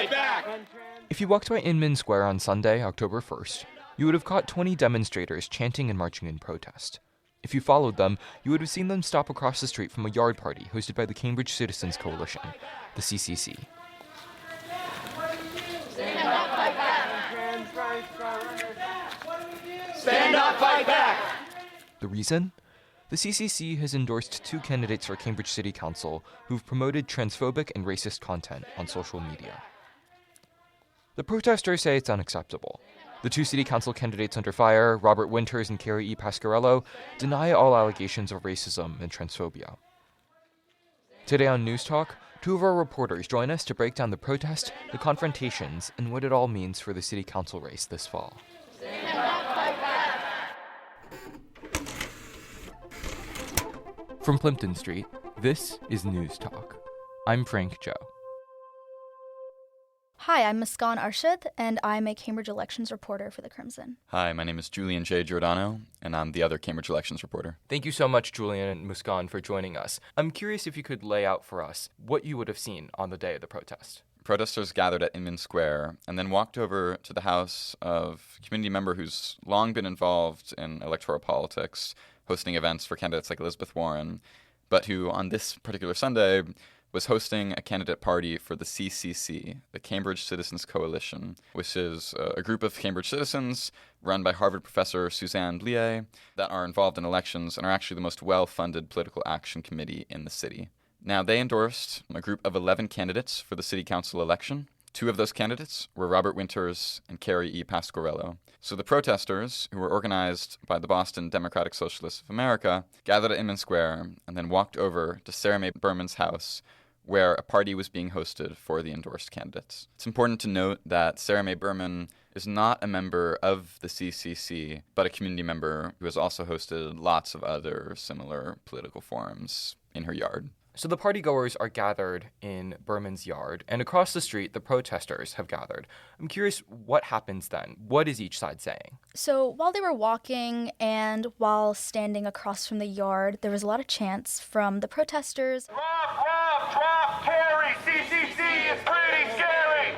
fight back! If you walked by Inman Square on Sunday, October 1st, you would have caught 20 demonstrators chanting and marching in protest. If you followed them, you would have seen them stop across the street from a yard party hosted by the Cambridge Citizens Coalition, the CCC. Stand up, fight back! Stand up, fight back! The reason? The CCC has endorsed 2 candidates for Cambridge City Council who've promoted transphobic and racist content on social media. The protesters say it's unacceptable. The 2 city council candidates under fire, Robert Winters and Carrie E. Pasquarello, deny all allegations of racism and transphobia. Today on Newstalk, 2 of our reporters join us to break down the protest, the confrontations, and what it all means for the city council race this fall. Stand up, fight back! From Plimpton Street, this is Newstalk. I'm Frank Zhou. Hi, I'm Muskaan Arshad, and I'm a Cambridge elections reporter for the Crimson. Hi, my name is Julian J. Giordano, and I'm the other Cambridge elections reporter. Thank you so much, Julian and Muskaan, for joining us. I'm curious if you could lay out for us what you would have seen on the day of the protest. Protesters gathered at Inman Square and then walked over to the house of a community member who's long been involved in electoral politics, hosting events for candidates like Elizabeth Warren, but who on this particular Sunday was hosting a candidate party for the CCC, the Cambridge Citizens Coalition, which is a group of Cambridge citizens run by Harvard professor Suzanne Blier that are involved in elections and are actually the most well-funded political action committee in the city. Now, they endorsed a group of 11 candidates for the city council election. 2 of those candidates were Robert Winters and Carrie E. Pasquarello. So the protesters, who were organized by the Boston Democratic Socialists of America, gathered at Inman Square and then walked over to Sarah Mae Berman's house, where a party was being hosted for the endorsed candidates. It's important to note that Sarah Mae Berman is not a member of the CCC, but a community member who has also hosted lots of other similar political forums in her yard. So the partygoers are gathered in Berman's yard, and across the street, the protesters have gathered. I'm curious, what happens then? What is each side saying? So while they were walking and while standing across from the yard, there was a lot of chants from the protesters. Drop, Carrie, CCC is pretty scary!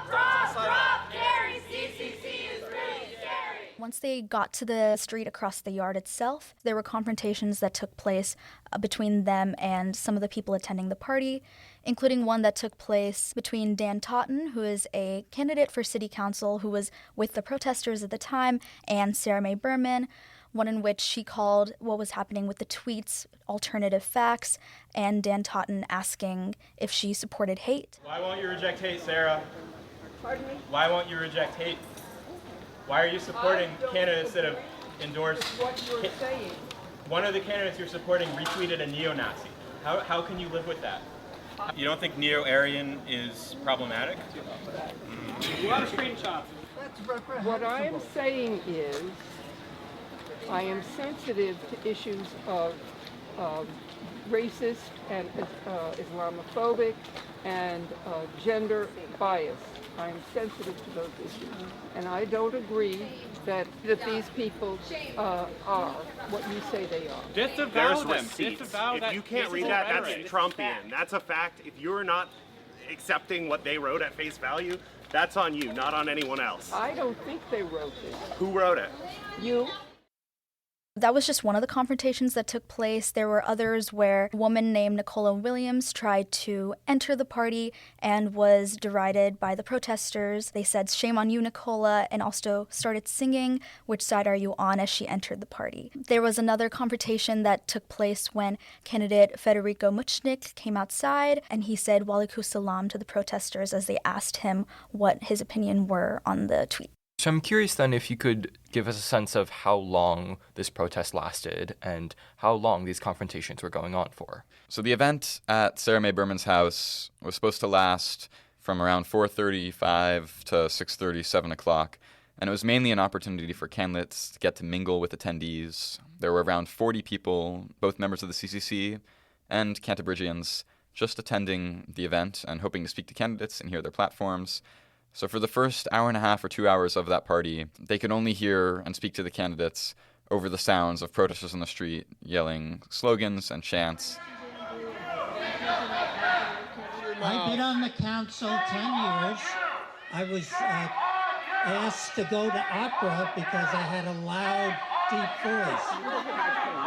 Drop, Carrie, CCC is pretty scary! Once they got to the street across the yard itself, there were confrontations that took place between them and some of the people attending the party, including one that took place between Dan Totten, who is a candidate for city council who was with the protesters at the time, and Sarah Mae Berman, one in which she called what was happening with the tweets alternative facts, and Dan Totten asking if she supported hate. Why won't you reject hate, Sarah? Pardon me? Why won't you reject hate? Why are you supporting candidates that have endorsed... What you're saying. One of the candidates you're supporting retweeted a neo-Nazi. How can you live with that? You don't think neo-Aryan is problematic? You want a screenshot? What I am saying is, I am sensitive to issues of racist and Islamophobic and gender bias. I am sensitive to those issues. And I don't agree that these people are what you say they are. Disavow them. Receipts. Disavow that. If you can't read that, that's Trumpian. That's a fact. If you're not accepting what they wrote at face value, that's on you, not on anyone else. I don't think they wrote this. Who wrote it? You. That was just one of the confrontations that took place. There were others where a woman named Nicola Williams tried to enter the party and was derided by the protesters. They said, "Shame on you, Nicola," and also started singing, "Which side are you on?" as she entered the party. There was another confrontation that took place when candidate Federico Muchnik came outside and he said "Walaikum salam" to the protesters as they asked him what his opinion were on the tweet. So I'm curious then if you could give us a sense of how long this protest lasted and how long these confrontations were going on for. So the event at Sarah Mae Berman's house was supposed to last from around 4:35 to 6:30, 7 o'clock, and it was mainly an opportunity for candidates to get to mingle with attendees. There were around 40 people, both members of the CCC and Canterburyans, just attending the event and hoping to speak to candidates and hear their platforms. So for the first hour and a half or 2 hours of that party, they could only hear and speak to the candidates over the sounds of protesters on the street yelling slogans and chants. I've been on the council 10 years. I was asked to go to opera because I had a loud, deep voice.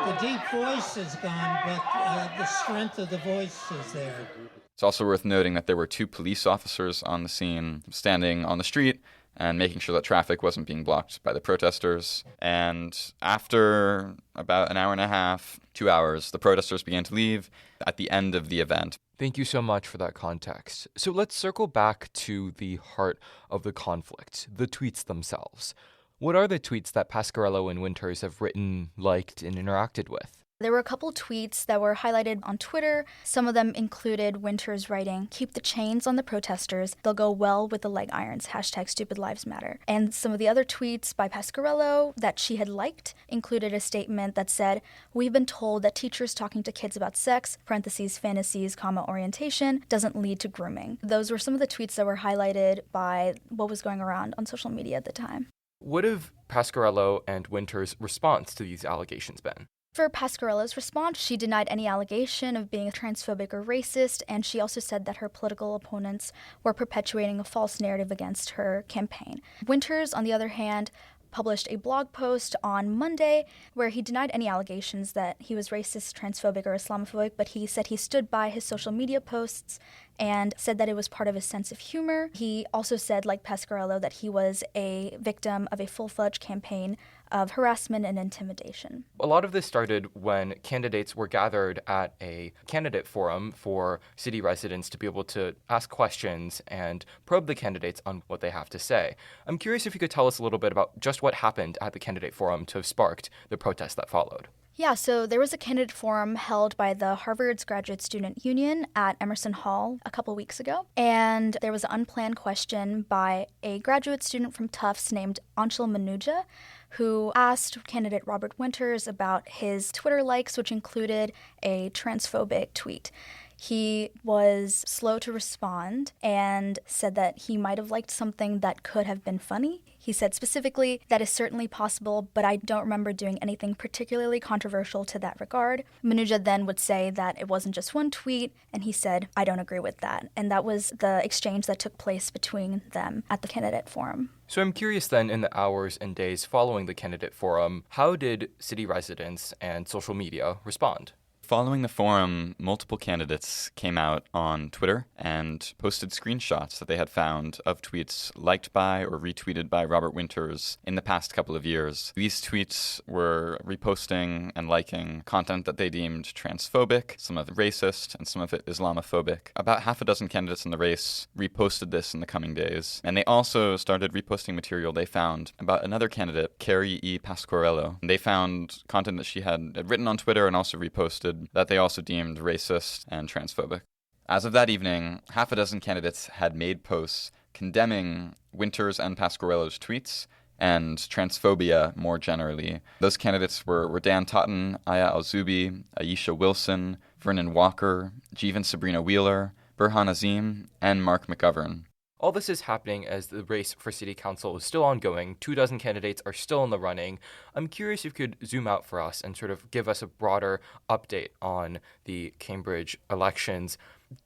The deep voice is gone, but the strength of the voice is there. It's also worth noting that there were 2 police officers on the scene standing on the street and making sure that traffic wasn't being blocked by the protesters. And after about an hour and a half, 2 hours, the protesters began to leave at the end of the event. Thank you so much for that context. So let's circle back to the heart of the conflict, the tweets themselves. What are the tweets that Pasquarello and Winters have written, liked, and interacted with? There were a couple tweets that were highlighted on Twitter. Some of them included Winters writing, "Keep the chains on the protesters. They'll go well with the leg irons. #StupidLivesMatter." And some of the other tweets by Pasquarello that she had liked included a statement that said, "We've been told that teachers talking to kids about sex, (fantasies, orientation, doesn't lead to grooming." Those were some of the tweets that were highlighted by what was going around on social media at the time. What have Pasquarello and Winters' response to these allegations been? For Pasquarello's response, she denied any allegation of being transphobic or racist, and she also said that her political opponents were perpetuating a false narrative against her campaign. Winters, on the other hand, published a blog post on Monday where he denied any allegations that he was racist, transphobic, or Islamophobic, but he said he stood by his social media posts and said that it was part of his sense of humor. He also said, like Pasquarello, that he was a victim of a full-fledged campaign of harassment and intimidation. A lot of this started when candidates were gathered at a candidate forum for city residents to be able to ask questions and probe the candidates on what they have to say. I'm curious if you could tell us a little bit about just what happened at the candidate forum to have sparked the protest that followed. Yeah, so there was a candidate forum held by the Harvard's Graduate Student Union at Emerson Hall a couple weeks ago, and there was an unplanned question by a graduate student from Tufts named Anshul Manuja, who asked candidate Robert Winters about his Twitter likes, which included a transphobic tweet. He was slow to respond and said that he might have liked something that could have been funny. He said specifically, "That is certainly possible, but I don't remember doing anything particularly controversial to that regard." Manuja then would say that it wasn't just one tweet, and he said, "I don't agree with that." And that was the exchange that took place between them at the candidate forum. So I'm curious then, in the hours and days following the candidate forum, how did city residents and social media respond? Following the forum, multiple candidates came out on Twitter and posted screenshots that they had found of tweets liked by or retweeted by Robert Winters in the past couple of years. These tweets were reposting and liking content that they deemed transphobic, some of it racist, and some of it Islamophobic. About half a dozen candidates in the race reposted this in the coming days. And they also started reposting material they found about another candidate, Carrie E. Pasquarello. They found content that she had written on Twitter and also reposted that they also deemed racist and transphobic. As of that evening, half a dozen candidates had made posts condemning Winters and Pasquarello's tweets and transphobia more generally. Those candidates were Dan Totten, Aya Al-Zubi, Aisha Wilson, Vernon Walker, Jeevan Sabrina Wheeler, Burhan Azim, and Mark McGovern. All this is happening as the race for city council is still ongoing. 24 candidates are still in the running. I'm curious if you could zoom out for us and sort of give us a broader update on the Cambridge elections.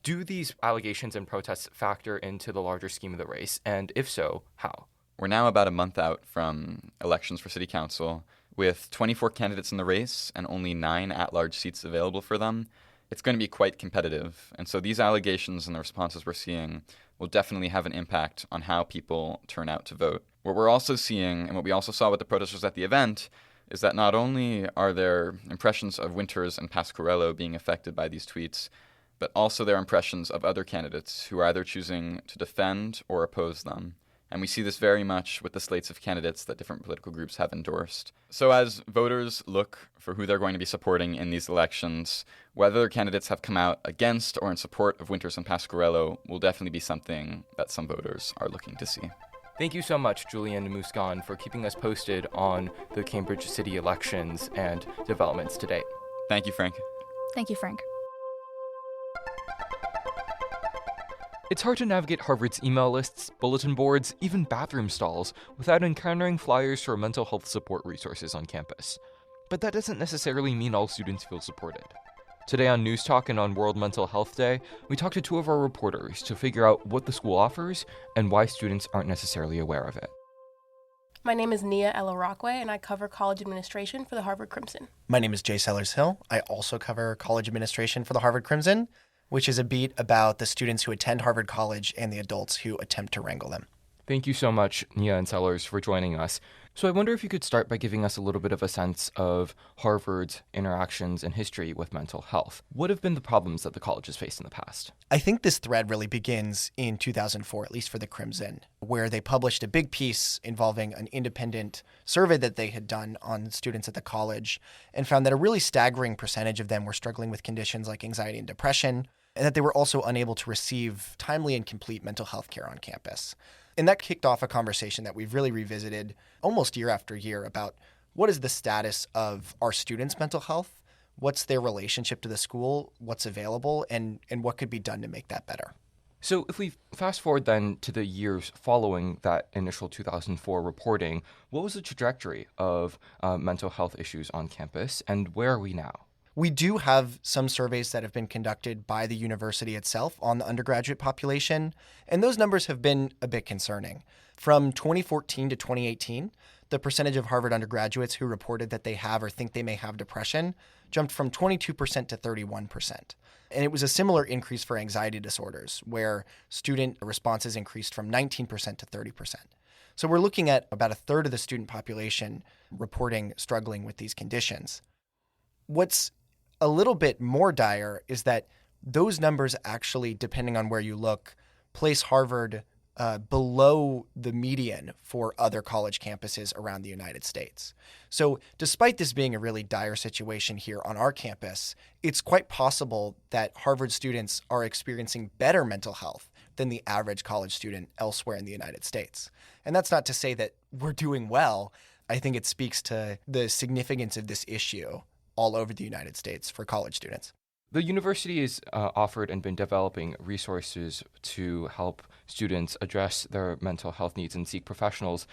Do these allegations and protests factor into the larger scheme of the race? And if so, how? We're now about a month out from elections for city council, with 24 candidates in the race and only 9 at-large seats available for them. It's going to be quite competitive. And so these allegations and the responses we're seeing will definitely have an impact on how people turn out to vote. What we're also seeing, and what we also saw with the protesters at the event, is that not only are their impressions of Winters and Pasquarello being affected by these tweets, but also their impressions of other candidates who are either choosing to defend or oppose them. And we see this very much with the slates of candidates that different political groups have endorsed. So as voters look for who they're going to be supporting in these elections, whether candidates have come out against or in support of Winters and Pasquarello will definitely be something that some voters are looking to see. Thank you so much, Julian and Muskaan, for keeping us posted on the Cambridge city elections and developments to date. Thank you, Frank. Thank you, Frank. It's hard to navigate Harvard's email lists, bulletin boards, even bathroom stalls without encountering flyers for mental health support resources on campus. But that doesn't necessarily mean all students feel supported. Today on Newstalk and on World Mental Health Day, we talked to two of our reporters to figure out what the school offers and why students aren't necessarily aware of it. My name is Nia L. Orakwue, and I cover college administration for the Harvard Crimson. My name is Jay Sellers-Hill. I also cover college administration for the Harvard Crimson, which is a beat about the students who attend Harvard College and the adults who attempt to wrangle them. Thank you so much, Nia and Sellers, for joining us. So I wonder if you could start by giving us a little bit of a sense of Harvard's interactions and history with mental health. What have been the problems that the college has faced in the past? I think this thread really begins in 2004, at least for the Crimson, where they published a big piece involving an independent survey that they had done on students at the college and found that a really staggering percentage of them were struggling with conditions like anxiety and depression, and that they were also unable to receive timely and complete mental health care on campus. And that kicked off a conversation that we've really revisited almost year after year about what is the status of our students' mental health, what's their relationship to the school, what's available, and what could be done to make that better. So if we fast forward then to the years following that initial 2004 reporting, what was the trajectory of mental health issues on campus, and where are we now? We do have some surveys that have been conducted by the university itself on the undergraduate population, and those numbers have been a bit concerning. From 2014 to 2018, the percentage of Harvard undergraduates who reported that they have or think they may have depression jumped from 22% to 31%. And it was a similar increase for anxiety disorders, where student responses increased from 19% to 30%. So we're looking at about a third of the student population reporting struggling with these conditions. What's a little bit more dire is that those numbers actually, depending on where you look, place Harvard below the median for other college campuses around the United States. So despite this being a really dire situation here on our campus, it's quite possible that Harvard students are experiencing better mental health than the average college student elsewhere in the United States. And that's not to say that we're doing well. I think it speaks to the significance of this issue all over the United States for college students. The university has offered and been developing resources to help students address their mental health needs and seek professionals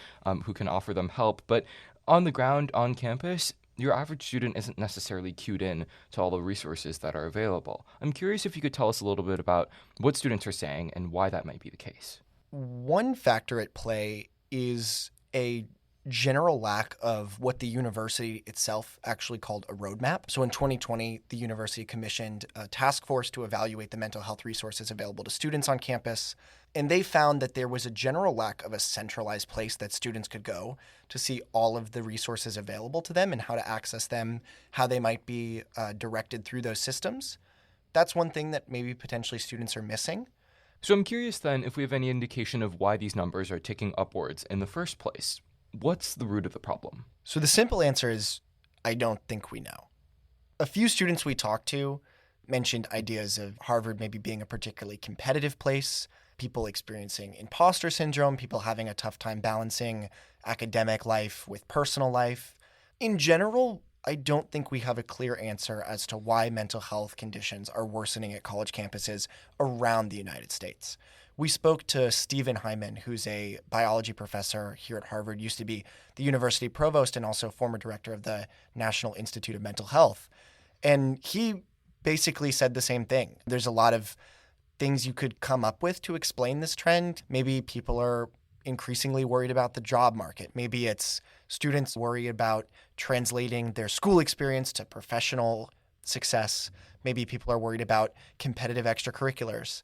who can offer them help. But on the ground, on campus, your average student isn't necessarily cued in to all the resources that are available. I'm curious if you could tell us a little bit about what students are saying and why that might be the case. One factor at play is a general lack of what the university itself actually called a roadmap. So in 2020, the university commissioned a task force to evaluate the mental health resources available to students on campus. And they found that there was a general lack of a centralized place that students could go to see all of the resources available to them and how to access them, how they might be directed through those systems. That's one thing that maybe potentially students are missing. So I'm curious then if we have any indication of why these numbers are ticking upwards in the first place. What's the root of the problem? So the simple answer is, I don't think we know. A few students we talked to mentioned ideas of Harvard maybe being a particularly competitive place, people experiencing imposter syndrome, people having a tough time balancing academic life with personal life. In general, I don't think we have a clear answer as to why mental health conditions are worsening at college campuses around the United States. We spoke to Stephen Hyman, who's a biology professor here at Harvard, used to be the university provost and also former director of the National Institute of Mental Health. And he basically said the same thing. There's a lot of things you could come up with to explain this trend. Maybe people are increasingly worried about the job market. Maybe it's students worry about translating their school experience to professional success. Maybe people are worried about competitive extracurriculars.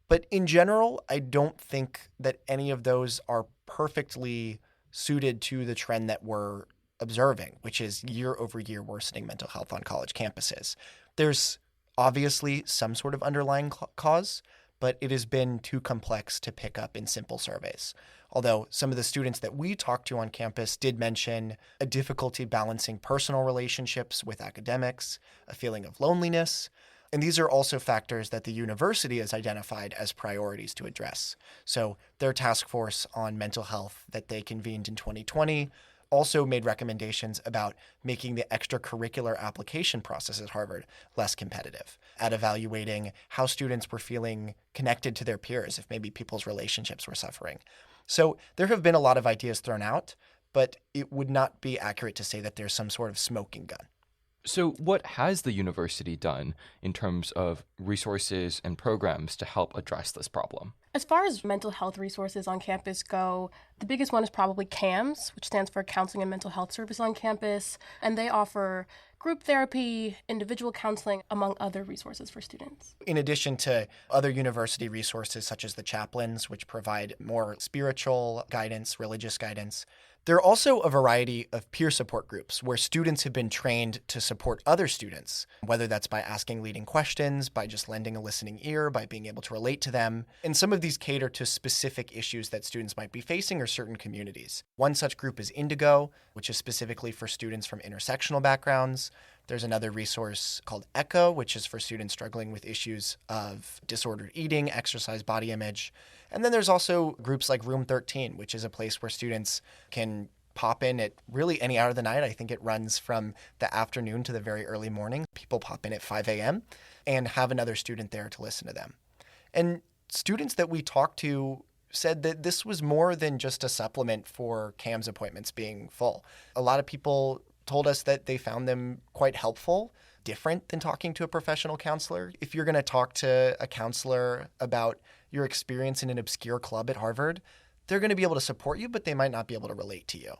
But in general, I don't think that any of those are perfectly suited to the trend that we're observing, which is year over year worsening mental health on college campuses. There's obviously some sort of underlying cause, but it has been too complex to pick up in simple surveys. Although some of the students that we talked to on campus did mention a difficulty balancing personal relationships with academics, a feeling of loneliness. And these are also factors that the university has identified as priorities to address. So their task force on mental health that they convened in 2020 also made recommendations about making the extracurricular application process at Harvard less competitive, at evaluating how students were feeling connected to their peers, if maybe people's relationships were suffering. So there have been a lot of ideas thrown out, but it would not be accurate to say that there's some sort of smoking gun. So, what has the university done in terms of resources and programs to help address this problem? As far as mental health resources on campus go, the biggest one is probably CAMS, which stands for Counseling and Mental Health Service on Campus, and they offer group therapy, individual counseling, among other resources for students. In addition to other university resources such as the chaplains, which provide more spiritual guidance, religious guidance, there are also a variety of peer support groups where students have been trained to support other students, whether that's by asking leading questions, by just lending a listening ear, by being able to relate to them. And some of these cater to specific issues that students might be facing or certain communities. One such group is Indigo, which is specifically for students from intersectional backgrounds. There's another resource called Echo, which is for students struggling with issues of disordered eating, exercise, body image. And then there's also groups like Room 13, which is a place where students can pop in at really any hour of the night. I think it runs from the afternoon to the very early morning. People pop in at 5 a.m. and have another student there to listen to them. And students that we talked to said that this was more than just a supplement for CAMS appointments being full. A lot of people told us that they found them quite helpful, different than talking to a professional counselor. If you're going to talk to a counselor about your experience in an obscure club at Harvard, they're going to be able to support you, but they might not be able to relate to you.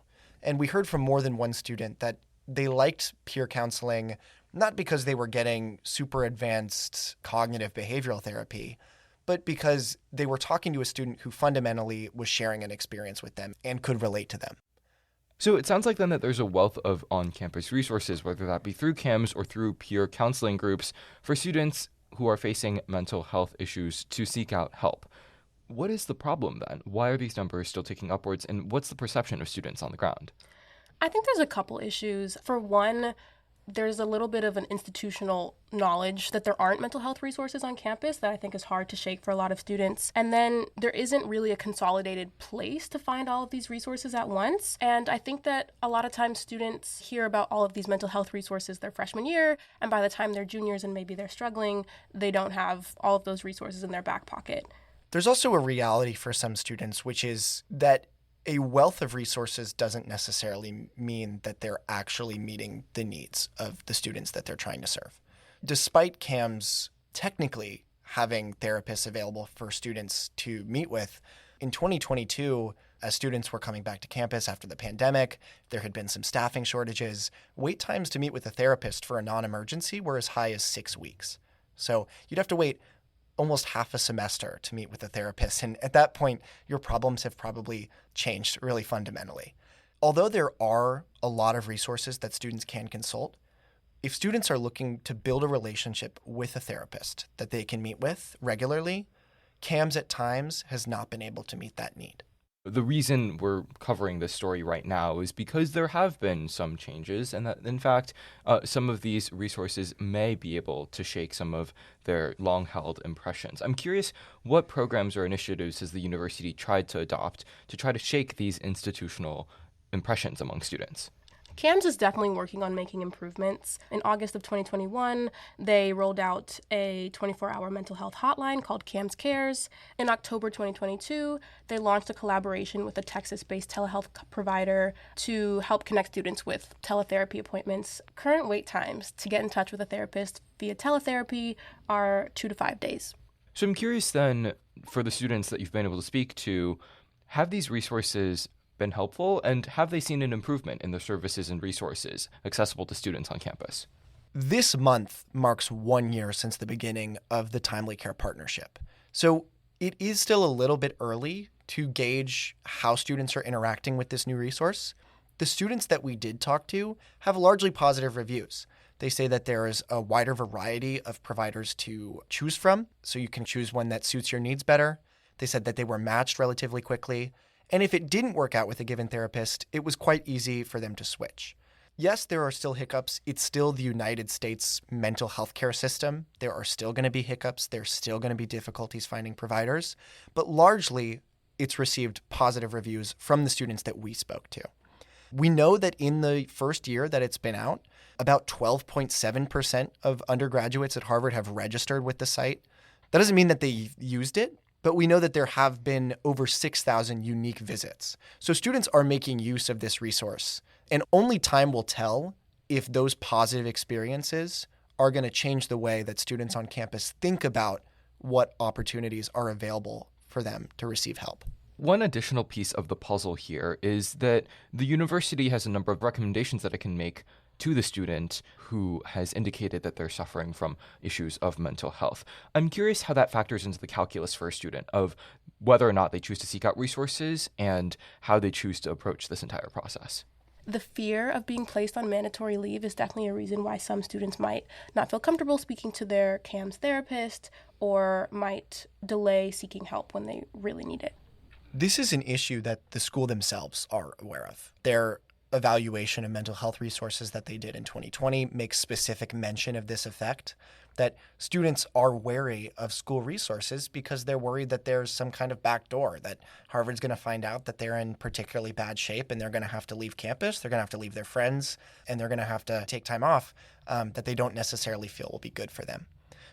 And we heard from more than one student that they liked peer counseling, not because they were getting super advanced cognitive behavioral therapy, but because they were talking to a student who fundamentally was sharing an experience with them and could relate to them. So it sounds like then that there's a wealth of on-campus resources, whether that be through CAMS or through peer counseling groups, for students who are facing mental health issues to seek out help. What is the problem then? Why are these numbers still ticking upwards, and what's the perception of students on the ground? I think there's a couple issues. For one, there's a little bit of an institutional knowledge that there aren't mental health resources on campus that I think is hard to shake for a lot of students. And then there isn't really a consolidated place to find all of these resources at once. And I think that a lot of times students hear about all of these mental health resources their freshman year, and by the time they're juniors and maybe they're struggling, they don't have all of those resources in their back pocket. There's also a reality for some students, which is that a wealth of resources doesn't necessarily mean that they're actually meeting the needs of the students that they're trying to serve. Despite CAMS technically having therapists available for students to meet with, in 2022, as students were coming back to campus after the pandemic, there had been some staffing shortages. Wait times to meet with a therapist for a non-emergency were as high as 6 weeks. So you'd have to wait almost half a semester to meet with a therapist. And at that point, your problems have probably changed really fundamentally. Although there are a lot of resources that students can consult, if students are looking to build a relationship with a therapist that they can meet with regularly, CAMS at times has not been able to meet that need. The reason we're covering this story right now is because there have been some changes, and that, in fact, some of these resources may be able to shake some of their long-held impressions. I'm curious, what programs or initiatives has the university tried to adopt to try to shake these institutional impressions among students? CAMS is definitely working on making improvements. In August of 2021, they rolled out a 24-hour mental health hotline called CAMS Cares. In October 2022, they launched a collaboration with a Texas-based telehealth provider to help connect students with teletherapy appointments. Current wait times to get in touch with a therapist via teletherapy are 2 to 5 days. So I'm curious then, for the students that you've been able to speak to, have these resources been helpful, and have they seen an improvement in the services and resources accessible to students on campus? This month marks 1 year since the beginning of the Timely Care Partnership. So it is still a little bit early to gauge how students are interacting with this new resource. The students that we did talk to have largely positive reviews. They say that there is a wider variety of providers to choose from, so you can choose one that suits your needs better. They said that they were matched relatively quickly. And if it didn't work out with a given therapist, it was quite easy for them to switch. Yes, there are still hiccups. It's still the United States mental health care system. There are still going to be hiccups. There's still going to be difficulties finding providers. But largely, it's received positive reviews from the students that we spoke to. We know that in the first year that it's been out, about 12.7% of undergraduates at Harvard have registered with the site. That doesn't mean that they used it, but we know that there have been over 6,000 unique visits. So students are making use of this resource, and only time will tell if those positive experiences are going to change the way that students on campus think about what opportunities are available for them to receive help. One additional piece of the puzzle here is that the university has a number of recommendations that it can make to the student who has indicated that they're suffering from issues of mental health. I'm curious how that factors into the calculus for a student of whether or not they choose to seek out resources and how they choose to approach this entire process. The fear of being placed on mandatory leave is definitely a reason why some students might not feel comfortable speaking to their CAMS therapist or might delay seeking help when they really need it. This is an issue that the school themselves are aware of. Their evaluation of mental health resources that they did in 2020 makes specific mention of this effect, that students are wary of school resources because they're worried that there's some kind of backdoor, that Harvard's going to find out that they're in particularly bad shape and they're going to have to leave campus, they're going to have to leave their friends, and they're going to have to take time off that they don't necessarily feel will be good for them.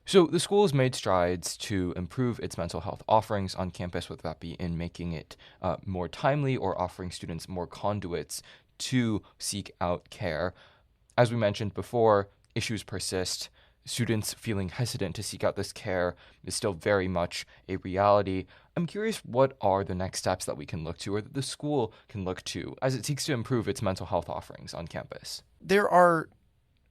So the school has made strides to improve its mental health offerings on campus, whether that be in making it more timely or offering students more conduits to seek out care. As we mentioned before, issues persist. Students feeling hesitant to seek out this care is still very much a reality. I'm curious, what are the next steps that we can look to or that the school can look to as it seeks to improve its mental health offerings on campus? There are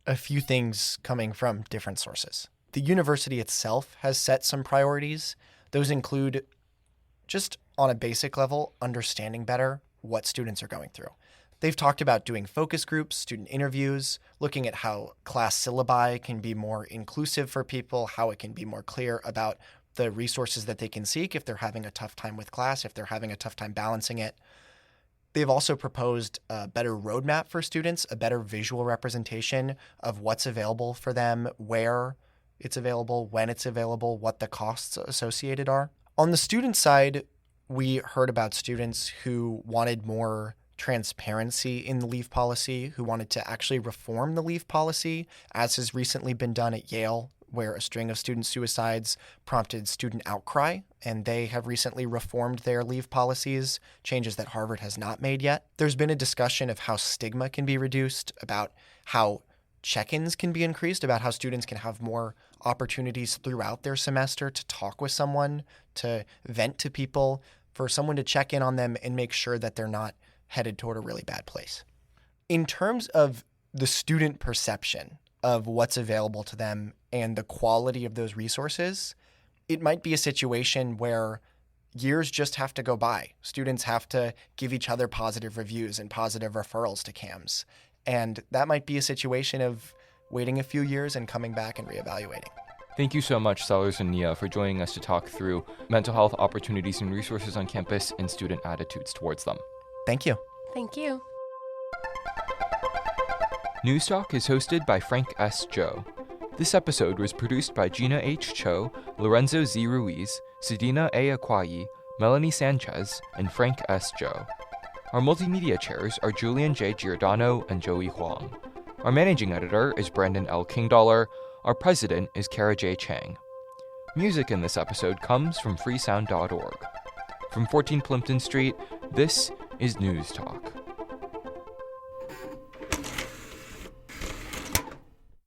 a few things coming from different sources. The university itself has set some priorities. Those include, just on a basic level, understanding better what students are going through. They've talked about doing focus groups, student interviews, looking at how class syllabi can be more inclusive for people, how it can be more clear about the resources that they can seek if they're having a tough time with class, if they're having a tough time balancing it. They've also proposed a better roadmap for students, a better visual representation of what's available for them, where it's available, when it's available, what the costs associated are. On the student side, we heard about students who wanted more transparency in the leave policy, who wanted to actually reform the leave policy, as has recently been done at Yale, where a string of student suicides prompted student outcry, and they have recently reformed their leave policies, changes that Harvard has not made yet. There's been a discussion of how stigma can be reduced, about how check-ins can be increased, about how students can have more opportunities throughout their semester to talk with someone, to vent to people, for someone to check in on them and make sure that they're not headed toward a really bad place. In terms of the student perception of what's available to them and the quality of those resources, it might be a situation where years just have to go by. Students have to give each other positive reviews and positive referrals to CAMS. And that might be a situation of waiting a few years and coming back and reevaluating. Thank you so much, Sellers and Nia, for joining us to talk through mental health opportunities and resources on campus and student attitudes towards them. Thank you. Thank you. Newstalk is hosted by Frank S. Zhou. This episode was produced by Gina H. Cho, Lorenzo Z. Ruiz, Sedina A. Aquai, Melanie Sanchez, and Frank S. Zhou. Our multimedia chairs are Julian J. Giordano and Joey Huang. Our managing editor is Brandon L. Kingdollar. Our president is Kara J. Chang. Music in this episode comes from freesound.org. From 14 Plimpton Street, this is Newstalk.